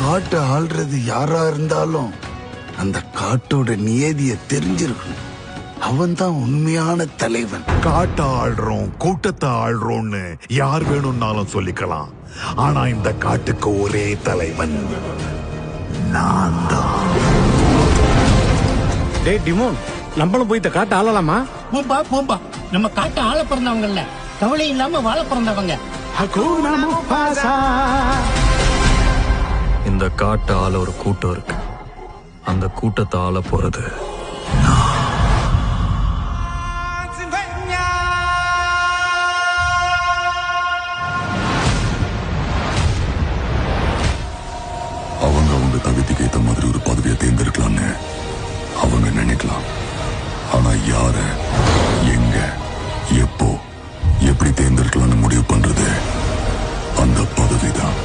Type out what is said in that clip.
காட்டை ஆள்றது யாரா இருந்தாலும் அந்த காட்டோட நியதிய தெரிஞ்சிருக்கணும். அவன் தான் உண்மையான தலைவன். காட்டை ஆள்றோம், கூட்டத்தை ஆள்றோம்னு யார் வேணும்னாலும் சொல்லிக்கலாம். ஆனா இந்த காட்டுக்கு ஒரே தலைவன் நான் தான். டேய் டிமோன், நம்மளும் போய் இந்த காட்டை ஆளலாமா? பூம்பா பூம்பா, நம்ம காட்டை ஆள பிறந்தவங்கல்ல, கவலை இல்லாம வாழ பிறந்தவங்க. இந்த காட்டை ஆள ஒரு கூட்டம் இருக்கு. அந்த கூட்டத்தை ஆள போறது அவங்க தகுதிக்கு ஏத்த மாதிரி ஒரு பதவியை தேர்ந்தெடுக்கலாம்னு அவங்க நினைக்கலாம். ஆனா யார, எங்க, எப்போ, எப்படி தேர்ந்தெடுக்கலாம்னு முடிவு பண்றது அந்த பதவிதான்.